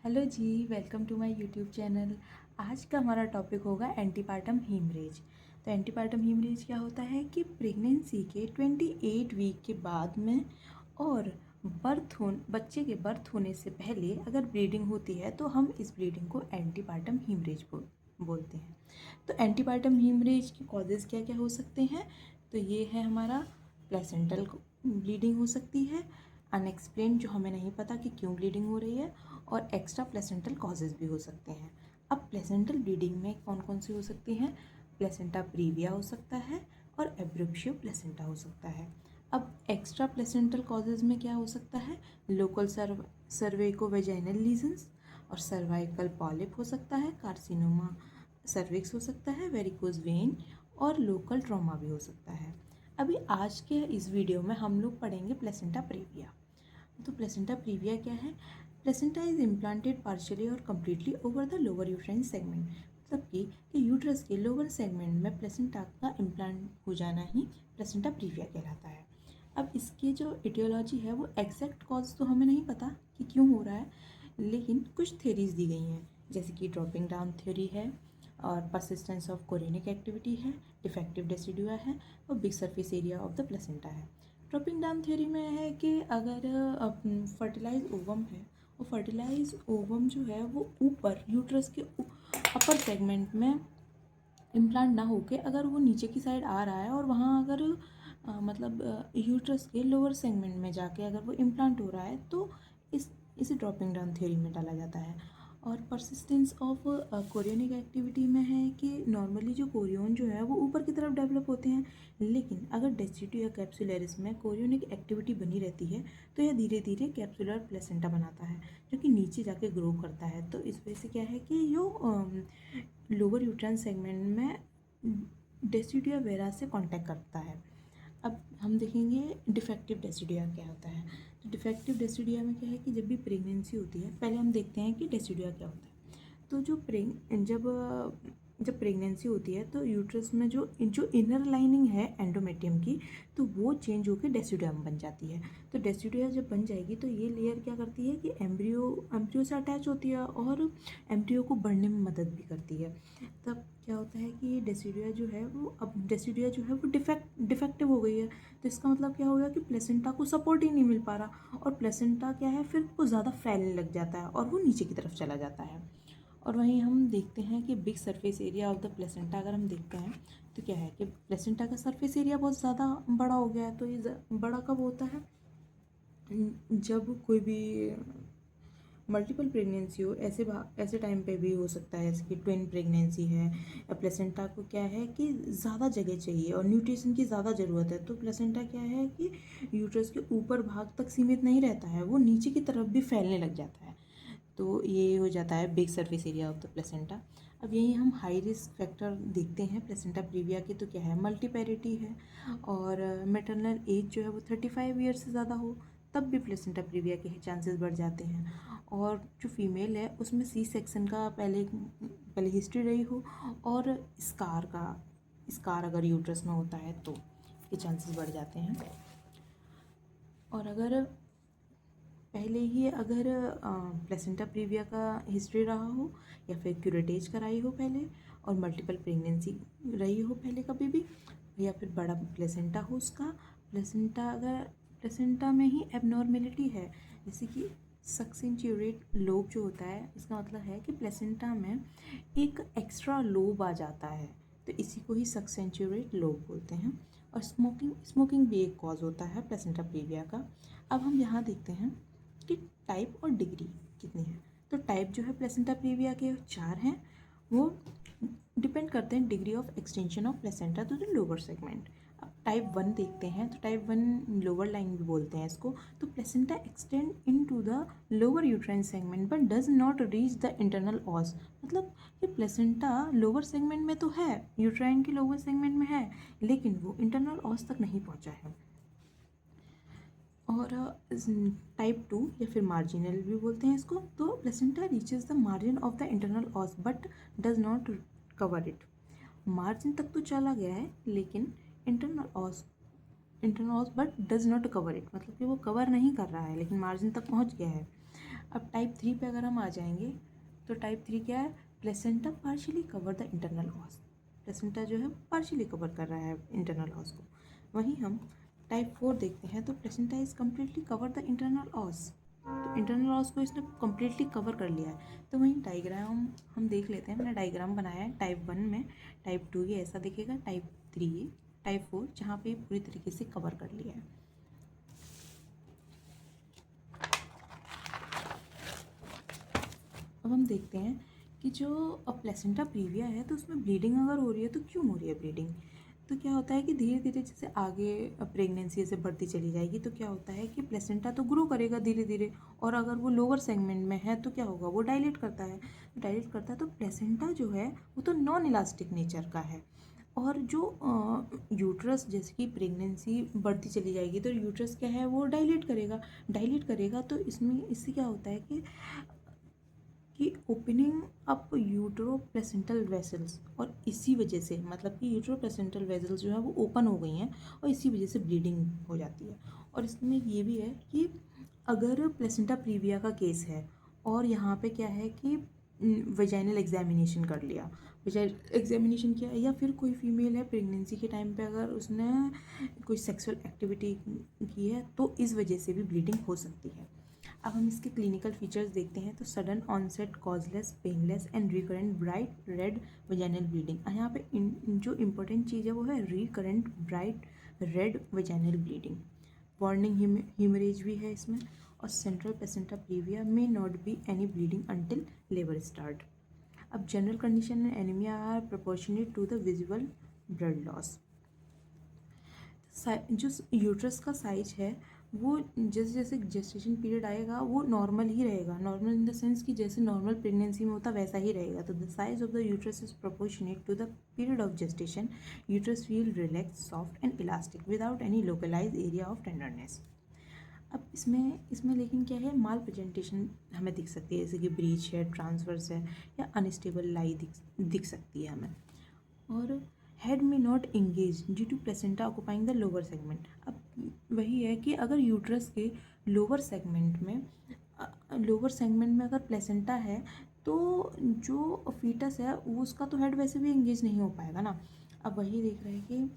Hello ji, welcome to my YouTube channel. आज का हमारा टॉपिक होगा एंटीपार्टम हीमरेज। तो एंटीपार्टम हीमरेज क्या होता है कि प्रेगनेंसी के 28 वीक के बाद में और बच्चे के बर्थ होने से पहले अगर ब्लीडिंग होती है तो हम इस ब्लीडिंग को एंटीपार्टम हीमरेज बोलते हैं। तो एंटीपार्टम हीमरेज के कॉजेज़ क्या क्या हो सकते हैं? तो ये है हमारा प्लेसेंटल ब्लीडिंग हो सकती है, अनएक्सप्लेन्ड जो हमें नहीं पता कि क्यों ब्लीडिंग हो रही है, और एक्स्ट्रा प्लेसेंटल कॉजेज़ भी हो सकते हैं। अब प्लेसेंटल ब्लीडिंग में कौन कौन सी हो सकती हैं? प्लेसेंटा प्रीविया हो सकता है और एब्रेप्शियो प्लेसेंटा हो सकता है। अब एक्स्ट्रा प्लेसेंटल कॉजेज़ में क्या हो सकता है? लोकल सर्वाइकोवेजाइनल लीजन्स और सर्वाइकल पॉलिप हो सकता है, कार्सिनोमा सर्विक्स हो सकता है, वेरिकोज वेन और लोकल ट्रॉमा भी हो सकता है। अभी आज के इस वीडियो में हम लोग पढ़ेंगे प्लेसेंटा प्रीविया। तो प्लेसेंटा प्रीविया क्या है? प्लेसेंटा इज इम्प्लांटेड पार्शियली और completely over the lower uterine segment. मतलब कि यूट्रस के लोअर सेगमेंट में प्लेसेंटा का इम्प्लांट हो जाना ही प्लेसेंटा प्रीविया कहलाता है। अब इसकी जो इटियोलॉजी है वो एग्जैक्ट कॉज तो हमें नहीं पता कि क्यों हो रहा है, लेकिन कुछ थेरीज दी गई हैं, जैसे कि ड्रॉपिंग डाउन थ्योरी है और परसिस्टेंस ऑफ कोरियनिक एक्टिविटी है, डिफेक्टिव डेसिडुआ है और big surface area of the placenta है। ड्रॉपिंग डाउन थ्योरी में है कि अगर फर्टिलाइज ओवम है और फर्टिलाइज ओवम जो है वो ऊपर यूट्रस के अपर सेगमेंट में इम्प्लांट ना होके अगर वो नीचे की साइड आ रहा है और वहाँ अगर मतलब यूट्रस के लोअर सेगमेंट में जाके अगर वो इम्प्लांट हो रहा है तो इसे ड्रॉपिंग डाउन थ्योरी में डाला जाता है। और परसिस्टेंस ऑफ कोरियोनिक एक्टिविटी में है कि नॉर्मली जो कोरियोन जो है वो ऊपर की तरफ डेवलप होते हैं, लेकिन अगर डेसिडुआ कैप्सुलरिस में कोरियोनिक एक्टिविटी बनी रहती है तो यह धीरे धीरे कैप्सुलर प्लेसेंटा बनाता है जो कि नीचे जाके ग्रो करता है। तो इस वजह से क्या है कि जो लोअर यूट्राइन सेगमेंट में डेसिडुआ वेरा से कांटेक्ट करता है। अब हम देखेंगे डिफेक्टिव डेसिडुआ क्या होता है। तो डिफेक्टिव डेसिडुआ में क्या है कि जब भी प्रेगनेंसी होती है, पहले हम देखते हैं कि डेसिडुआ क्या होता है। तो जब प्रेगनेंसी होती है तो यूट्रस में जो जो इनर लाइनिंग है एंडोमेट्रियम की, तो वो चेंज होकर डेसिडुअम बन जाती है। तो डेसिडुआ जब बन जाएगी तो ये लेयर क्या करती है कि एम्ब्रियो से अटैच होती है और एम्ब्रियो को बढ़ने में मदद भी करती है। तब क्या होता है कि डेसिडुआ जो है वो डिफेक्टिव हो गई है। तो इसका मतलब क्या होगा कि प्लेसेंटा को सपोर्ट ही नहीं मिल पा रहा, और प्लेसेंटा क्या है फिर वो ज़्यादा फैलने लग जाता है और वो नीचे की तरफ चला जाता है। और वहीं हम देखते हैं कि big surface area of the placenta अगर हम देखते हैं तो क्या है कि प्लेसेंटा का सरफेस एरिया बहुत ज़्यादा बड़ा हो गया है। तो ये बड़ा कब होता है? जब कोई भी मल्टीपल प्रेगनेंसी हो, ऐसे टाइम पे भी हो सकता है, जैसे कि ट्विन प्रेगनेंसी है या प्लेसेंटा को क्या है कि ज़्यादा जगह चाहिए और न्यूट्रिशन की ज़्यादा ज़रूरत है। तो प्लेसेंटा क्या है कि यूट्रस के ऊपर भाग तक सीमित नहीं रहता है, वो नीचे की तरफ भी फैलने लग जाता है। तो ये हो जाता है big surface area of the placenta. अब यही हम हाई रिस्क फैक्टर देखते हैं प्लेसेंटा प्रीविया की, तो क्या है? मल्टीपैरिटी है और मैटरनल एज जो है वो 35 ईयर से ज़्यादा हो तब भी प्लेसेंटा प्रीविया के चांसेस बढ़ जाते हैं। और जो फीमेल है उसमें सी सेक्शन का पहले हिस्ट्री रही हो और स्कार अगर यूट्रस में होता है तो ये चांसेस बढ़ जाते हैं। और अगर पहले ही अगर प्लेसेंटा प्रीविया का हिस्ट्री रहा हो या फिर क्यूरेटेज कराई हो पहले और मल्टीपल प्रेगनेंसी रही हो पहले कभी भी, या फिर बड़ा प्लेसेंटा हो उसका, प्लेसेंटा में ही एबनॉर्मेलिटी है, जैसे कि सक्सेंचुरेट लोब जो होता है, इसका मतलब है कि प्लेसेंटा में एक एक्स्ट्रा लोब आ जाता है, तो इसी को ही सक्सेंचुरेट लोब बोलते हैं। और स्मोकिंग भी एक कॉज होता है प्लेसेंटा प्रीविया का। अब हम यहाँ देखते हैं कि टाइप और डिग्री कितनी है। तो टाइप जो है प्लेसेंटा प्रीविया के 4 हैं, वो डिपेंड करते हैं degree of extension of placenta to the lower segment. अब टाइप 1 देखते हैं, तो टाइप 1 लोअर लाइन भी बोलते हैं इसको। तो placenta extend in to the lower uterine segment but does not reach the internal os. मतलब कि प्लेसेंटा लोअर सेगमेंट में तो है, यूट्राइन के लोअर सेगमेंट में है, लेकिन वो इंटरनल ऑस तक नहीं पहुंचा है। और टाइप 2 या फिर मार्जिनल भी बोलते हैं इसको। तो placenta reaches the margin of the internal ऑस but does not cover it. Margin तक तो चला गया है लेकिन internal ऑस but does not cover it, मतलब कि वो कवर नहीं कर रहा है लेकिन मार्जिन तक पहुंच गया है। अब टाइप 3 पे अगर हम आ जाएंगे तो टाइप 3 क्या है, placenta partially cover the internal ऑस, placenta जो है पार्शियली कवर कर रहा है इंटरनल ऑस को। वहीं हम टाइप 4 देखते हैं तो placenta is completely cover the internal ऑस, तो इंटरनल ऑस को इसने कम्प्लीटली कवर कर लिया है। तो वहीं डायग्राम हम देख लेते हैं, मैंने डायग्राम बनाया है टाइप 1 में, टाइप 2 ये ऐसा दिखेगा, टाइप 3 टाइप 4 जहाँ पे पूरी तरीके से कवर कर लिया है। अब हम देखते हैं कि जो प्लेसेंटा प्रीविया है तो उसमें ब्लीडिंग अगर हो रही है तो क्यों हो रही है ब्लीडिंग। तो क्या होता है कि धीरे धीरे जैसे आगे प्रेगनेंसी से बढ़ती चली जाएगी तो क्या होता है कि प्लेसेंटा तो ग्रो करेगा धीरे धीरे, और अगर वो लोअर सेगमेंट में है तो क्या होगा, वो डायलेट करता है, डायलेट करता है तो प्लेसेंटा जो है वो तो नॉन इलास्टिक नेचर का है। और जो यूट्रस जैसे कि प्रेगनेंसी बढ़ती चली जाएगी तो यूट्रस क्या है वो डायलेट करेगा, डायलेट करेगा तो इसमें इससे क्या होता है कि opening up utero placental vessels, और इसी वजह से मतलब कि यूट्रो प्लेसेंटल वेसल्स जो है वो ओपन हो गई हैं और इसी वजह से ब्लीडिंग हो जाती है। और इसमें ये भी है कि अगर प्लेसेंटा प्रीविया का केस है और यहाँ पे क्या है कि वजाइनल एग्जामिनेशन कर लिया, वजाइनल एग्जामिनेशन किया, या फिर कोई फीमेल है प्रेगनेंसी के टाइम पे अगर उसने कोई सेक्सुअल एक्टिविटी की है तो इस वजह से भी ब्लीडिंग हो सकती है। अब हम इसके क्लिनिकल फीचर्स देखते हैं तो sudden onset causeless painless and recurrent bright red vaginal bleeding, यहाँ पे जो इम्पोर्टेंट चीज़ है वो है recurrent bright red vaginal bleeding, warning haemorrhage भी है इसमें, और सेंट्रल प्लेसेंटा प्रीविया में not be any bleeding until labour start. अब general condition and anaemia are proportionate to the visible blood loss. जो यूट्रस का साइज है वो जैसे जैसे जेस्टेशन पीरियड आएगा वो नॉर्मल ही रहेगा, नॉर्मल इन द सेंस कि जैसे नॉर्मल प्रेगनेंसी में होता वैसा ही रहेगा। तो the size of the uterus is proportionate to the period of gestation, uterus feel relax soft and elastic without any localize area of tenderness. अब इसमें इसमें लेकिन क्या है, माल प्रेजेंटेशन हमें दिख सकती है, जैसे कि ब्रीच है, ट्रांसवर्स है, या अनस्टेबल लाई दिख सकती है हमें। और हेड में not engage due to placenta occupying the lower segment. अब वही है कि अगर यूट्रस के लोअर सेगमेंट में अगर प्लेसेंटा है तो जो फीटस है वो उसका तो हेड वैसे भी इंगेज नहीं हो पाएगा ना। अब वही देख रहे हैं कि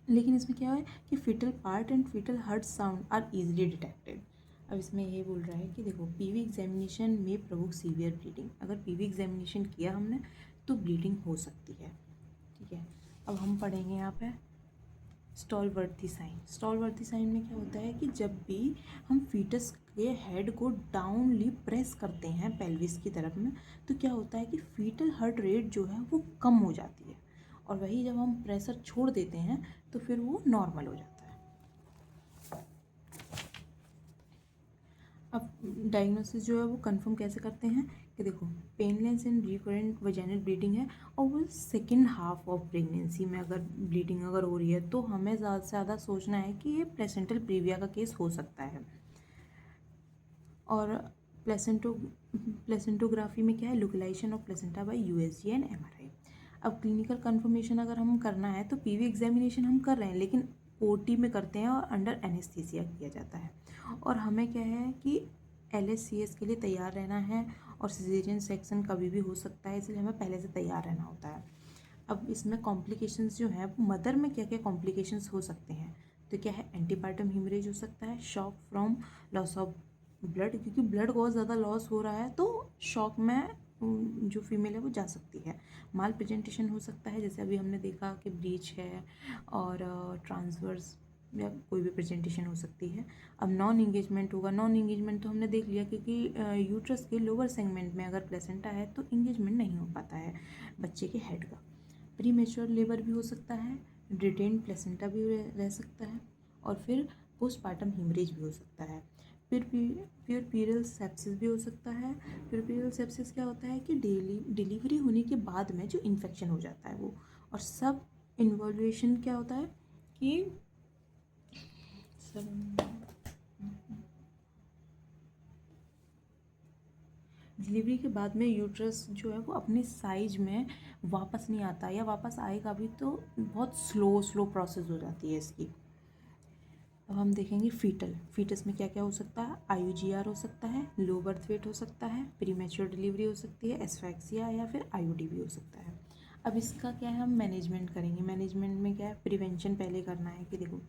लेकिन इसमें क्या है कि fetal part and fetal heart sound are easily detected. अब इसमें ये बोल रहा है कि देखो पीवी एग्जामिनेशन में प्रोवोक सीवियर ब्लीडिंग, अगर पीवी एग्जामिनेशन किया हमने तो ब्लीडिंग हो सकती है। ठीक है, अब हम पढ़ेंगे यहाँ पे स्टॉलवर्थी साइन। स्टॉलवर्थी साइन में क्या होता है कि जब भी हम फीटस के हेड को डाउनली प्रेस करते हैं पेल्विस की तरफ में तो क्या होता है कि फीटल हार्ट रेट जो है वो कम हो जाती है, और वही जब हम प्रेशर छोड़ देते हैं तो फिर वो नॉर्मल हो जाता है। अब डायग्नोसिस जो है वो कंफर्म कैसे करते हैं कि देखो painless and recurrent vaginal bleeding है और वो सेकेंड हाफ ऑफ प्रेगनेंसी में अगर ब्लीडिंग अगर हो रही है तो हमें ज़्यादा से ज़्यादा सोचना है कि ये प्लेसेंटल प्रीविया का केस हो सकता है। और प्लेसेंटोग्राफी में क्या है, localisation of placenta by USG and MRI. अब क्लिनिकल कंफर्मेशन अगर हम करना है तो पीवी एग्जामिनेशन हम कर रहे हैं लेकिन ओटी में करते हैं और अंडर एनेस्थीसिया किया जाता है। और हमें क्या है कि एलएससीएस के लिए तैयार रहना है और सिजेरियन सेक्शन कभी भी हो सकता है, इसलिए हमें पहले से तैयार रहना होता है। अब इसमें कॉम्प्लिकेशंस जो हैं मदर में क्या क्या कॉम्प्लिकेशंस हो सकते हैं, तो क्या है एंटीपार्टम हीमरेज हो सकता है, shock from loss of blood, क्योंकि ब्लड बहुत ज़्यादा लॉस हो रहा है तो शॉक में जो फीमेल है वो जा सकती है। माल प्रेजेंटेशन हो सकता है, जैसे अभी हमने देखा कि ब्रीच है और ट्रांसवर्स या कोई भी प्रेजेंटेशन हो सकती है। अब नॉन इंगेजमेंट होगा, नॉन इंगेजमेंट तो हमने देख लिया क्योंकि यूट्रस के लोअर सेगमेंट में अगर प्लेसेंटा है तो इंगेजमेंट नहीं हो पाता है बच्चे के हेड का। प्री मेच्योर लेबर भी हो सकता है, डिटेन्ड प्लेसेंटा भी रह सकता है, और फिर पोस्टपार्टम हीमरेज भी हो सकता है, फिर प्यूरपीरल सेप्सिस भी हो सकता है। प्यूरपीरल सेप्सिस क्या होता है कि डिलीवरी होने के बाद में जो इन्फेक्शन हो जाता है वो, और सब इन्वॉल्वेशन क्या होता है कि डिलीवरी के बाद में यूट्रस जो है वो अपने साइज में वापस नहीं आता, या वापस आएगा भी तो बहुत स्लो प्रोसेस हो जाती है इसकी। अब हम देखेंगे फीटस में क्या क्या हो सकता है। IUGR हो सकता है, लो बर्थ वेट हो सकता है, प्रीमेच्योर डिलीवरी हो सकती है, एस्फैक्सिया या फिर IUD भी हो सकता है। अब इसका क्या है, हम मैनेजमेंट करेंगे। मैनेजमेंट में क्या है, प्रिवेंशन पहले करना है कि देखो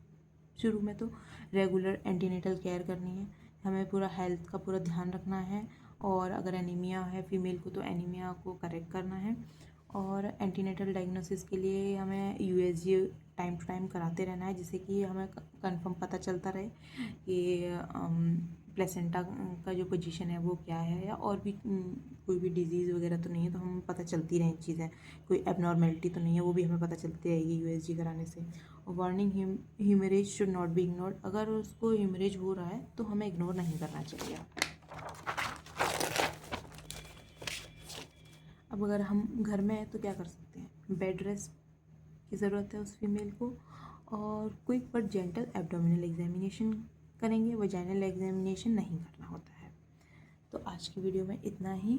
शुरू में तो रेगुलर एंटीनेटल केयर करनी है, हमें पूरा हेल्थ का पूरा ध्यान रखना है। और अगर एनीमिया है फीमेल को तो एनीमिया को करेक्ट करना है। और एंटीनेटल डायग्नोसिस के लिए हमें USG टाइम टू टाइम कराते रहना है, जिससे कि हमें कंफर्म पता चलता रहे कि प्लेसेंटा का जो पोजीशन है वो क्या है, या और भी कोई भी डिजीज़ वगैरह तो नहीं है, तो हमें पता चलती रहें चीज़ें, कोई एबनॉर्मेलिटी तो नहीं है, वो भी हमें पता चलती रहेगी USG कराने से। Warning haemorrhage should not be ignored, अगर उसको हीमरेज हो रहा है तो हमें इग्नोर नहीं करना चाहिए। अब अगर हम घर में हैं तो क्या कर सकते हैं, बेड रेस्ट की ज़रूरत है उस फीमेल को, और quick but gentle abdominal examination करेंगे, वजाइनल एग्जामिनेशन नहीं करना होता है। तो आज की वीडियो में इतना ही,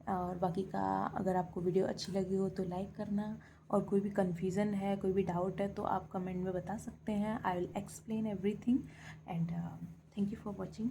और बाकी का अगर आपको वीडियो अच्छी लगी हो तो लाइक करना, और कोई भी कन्फ्यूज़न है, कोई भी डाउट है तो आप कमेंट में बता सकते हैं। I will explain everything, and thank you for watching.